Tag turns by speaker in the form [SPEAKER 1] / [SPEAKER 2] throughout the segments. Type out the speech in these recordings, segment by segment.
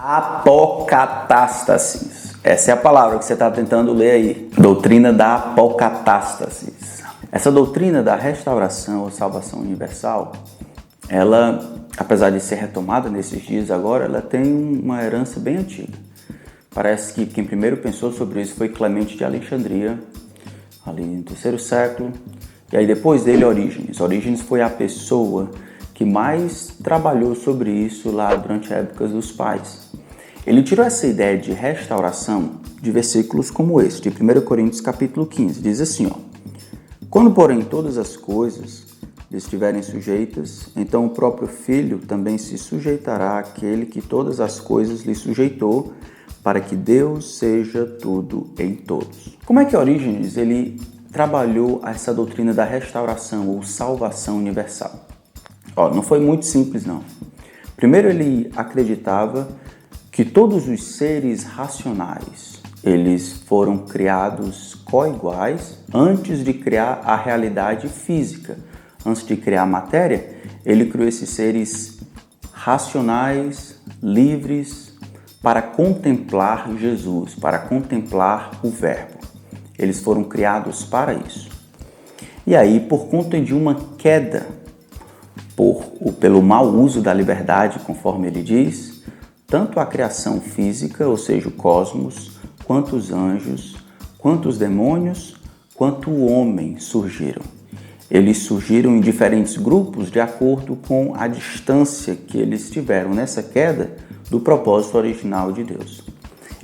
[SPEAKER 1] Apocatástasis. Essa é a palavra que você está tentando ler aí. Doutrina da apocatástasis. Essa doutrina da restauração ou salvação universal, ela, apesar de ser retomada nesses dias agora, ela tem uma herança bem antiga. Parece que quem primeiro pensou sobre isso foi Clemente de Alexandria, ali no terceiro século. E aí depois dele, Orígenes. Orígenes foi a pessoa que mais trabalhou sobre isso lá durante a época dos pais. Ele tirou essa ideia de restauração de versículos como esse, de 1 Coríntios capítulo 15. Diz assim, quando, porém, todas as coisas lhe estiverem sujeitas, então o próprio Filho também se sujeitará àquele que todas as coisas lhe sujeitou, para que Deus seja tudo em todos. Como é que Orígenes ele trabalhou essa doutrina da restauração ou salvação universal? Não foi muito simples, não. Primeiro, ele acreditava que todos os seres racionais, eles foram criados coiguais antes de criar a realidade física. Antes de criar a matéria, ele criou esses seres racionais, livres, para contemplar Jesus, para contemplar o Verbo. Eles foram criados para isso. E aí, por conta de uma queda, pelo mau uso da liberdade, conforme ele diz, tanto a criação física, ou seja, o cosmos, quanto os anjos, quanto os demônios, quanto o homem surgiram. Eles surgiram em diferentes grupos de acordo com a distância que eles tiveram nessa queda do propósito original de Deus.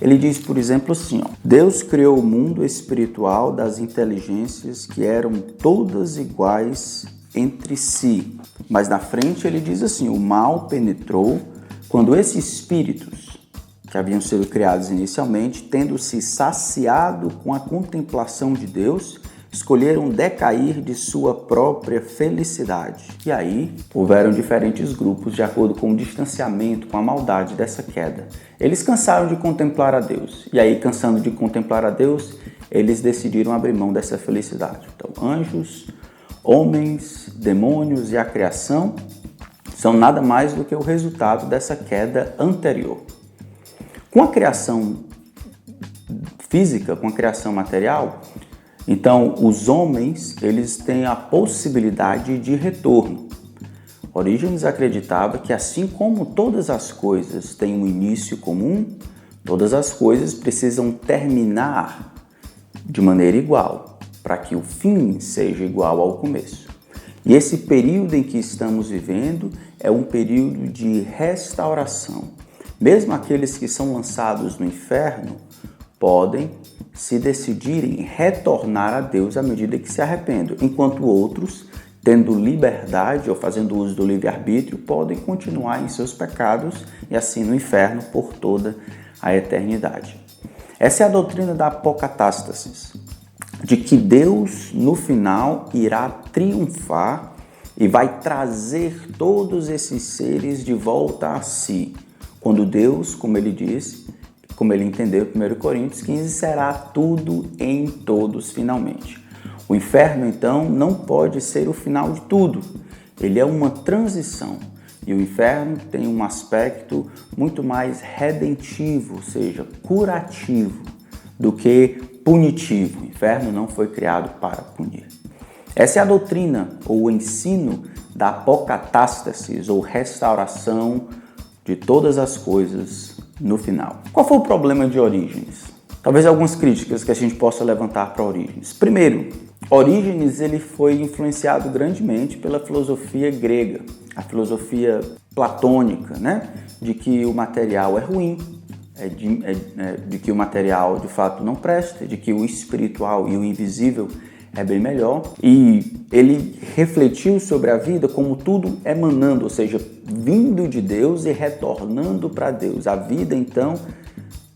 [SPEAKER 1] Ele diz, por exemplo, assim, Deus criou o mundo espiritual das inteligências que eram todas iguais entre si. Mas na frente ele diz assim, o mal penetrou quando esses espíritos que haviam sido criados inicialmente, tendo se saciado com a contemplação de Deus, escolheram decair de sua própria felicidade. E aí houveram diferentes grupos de acordo com o distanciamento, com a maldade dessa queda. Eles cansaram de contemplar a Deus. E aí, cansando de contemplar a Deus, eles decidiram abrir mão dessa felicidade. Então, anjos, homens, demônios e a criação são nada mais do que o resultado dessa queda anterior. Com a criação física, com a criação material, então os homens eles têm a possibilidade de retorno. Orígenes acreditava que assim como todas as coisas têm um início comum, todas as coisas precisam terminar de maneira igual, para que o fim seja igual ao começo. E esse período em que estamos vivendo é um período de restauração. Mesmo aqueles que são lançados no inferno podem se decidirem retornar a Deus à medida que se arrependem, enquanto outros, tendo liberdade ou fazendo uso do livre-arbítrio, podem continuar em seus pecados e assim no inferno por toda a eternidade. Essa é a doutrina da apocatástasis, de que Deus, no final, irá triunfar e vai trazer todos esses seres de volta a si. Quando Deus, como ele disse, como ele entendeu em 1 Coríntios 15, será tudo em todos finalmente. O inferno, então, não pode ser o final de tudo. Ele é uma transição. E o inferno tem um aspecto muito mais redentivo, ou seja, curativo, do que punitivo. O inferno não foi criado para punir. Essa é a doutrina ou o ensino da apocatástasis ou restauração de todas as coisas no final. Qual foi o problema de Orígenes? Talvez algumas críticas que a gente possa levantar para Orígenes. Primeiro, Orígenes ele foi influenciado grandemente pela filosofia grega, a filosofia platônica, de que o material é ruim, de que o material de fato não presta, de que o espiritual e o invisível é bem melhor. E ele refletiu sobre a vida como tudo emanando, ou seja, vindo de Deus e retornando para Deus. A vida, então,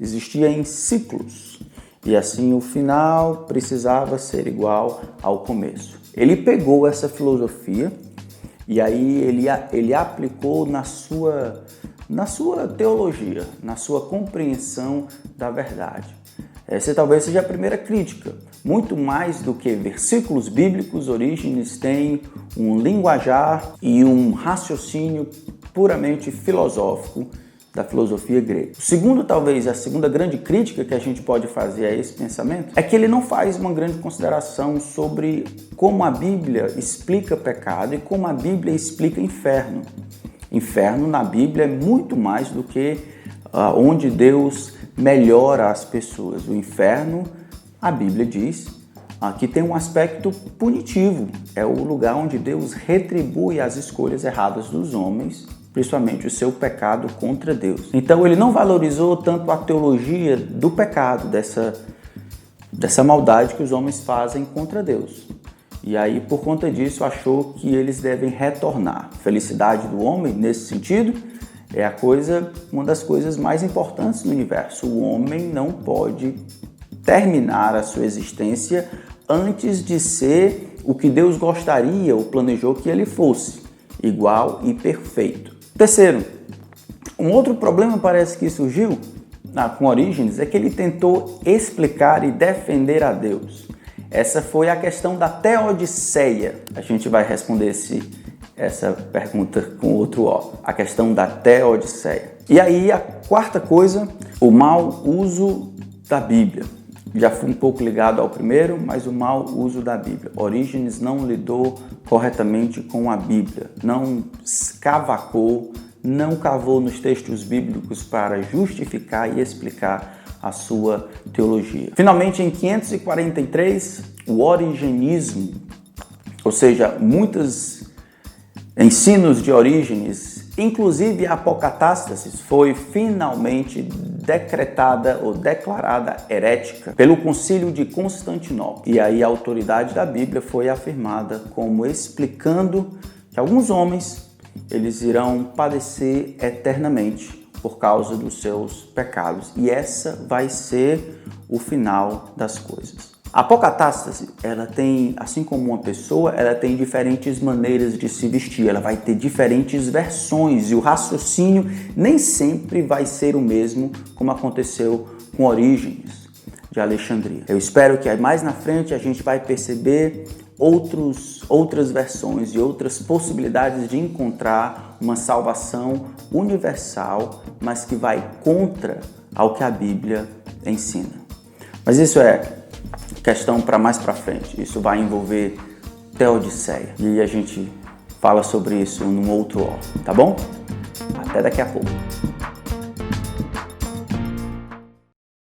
[SPEAKER 1] existia em ciclos. E assim o final precisava ser igual ao começo. Ele pegou essa filosofia e aí ele aplicou na sua teologia, na sua compreensão da verdade. Essa talvez seja a primeira crítica. Muito mais do que versículos bíblicos, Orígenes tem um linguajar e um raciocínio puramente filosófico da filosofia grega. O segundo, talvez, a segunda grande crítica que a gente pode fazer a esse pensamento é que ele não faz uma grande consideração sobre como a Bíblia explica pecado e como a Bíblia explica inferno. Inferno na Bíblia é muito mais do que onde Deus melhora as pessoas. O inferno, a Bíblia diz, que tem um aspecto punitivo. É o lugar onde Deus retribui as escolhas erradas dos homens, principalmente o seu pecado contra Deus. Então ele não valorizou tanto a teologia do pecado, dessa maldade que os homens fazem contra Deus. E aí, por conta disso, achou que eles devem retornar. A felicidade do homem, nesse sentido, é uma das coisas mais importantes no universo. O homem não pode terminar a sua existência antes de ser o que Deus gostaria ou planejou que ele fosse, igual e perfeito. Terceiro, um outro problema parece que surgiu com Orígenes é que ele tentou explicar e defender a Deus. Essa foi a questão da teodiceia. A gente vai responder essa pergunta com outro O. A questão da teodiceia. E aí a quarta coisa, o mau uso da Bíblia. Já fui um pouco ligado ao primeiro, mas o mau uso da Bíblia. Orígenes não lidou corretamente com a Bíblia, não escavacou, não cavou nos textos bíblicos para justificar e explicar a sua teologia. Finalmente, em 543, o origenismo, ou seja, muitos ensinos de Orígenes, inclusive a apocatástase, foi finalmente decretada ou declarada herética pelo Concílio de Constantinopla. E aí a autoridade da Bíblia foi afirmada como explicando que alguns homens eles irão padecer eternamente por causa dos seus pecados. E essa vai ser o final das coisas. A apocatástase, ela tem, assim como uma pessoa, ela tem diferentes maneiras de se vestir, ela vai ter diferentes versões e o raciocínio nem sempre vai ser o mesmo como aconteceu com Orígenes de Alexandria. Eu espero que mais na frente a gente vai perceber outras versões e outras possibilidades de encontrar uma salvação universal, mas que vai contra ao que a Bíblia ensina. Mas isso é questão para mais para frente. Isso vai envolver teodiceia. E a gente fala sobre isso num outro ó, tá bom? Até daqui a pouco.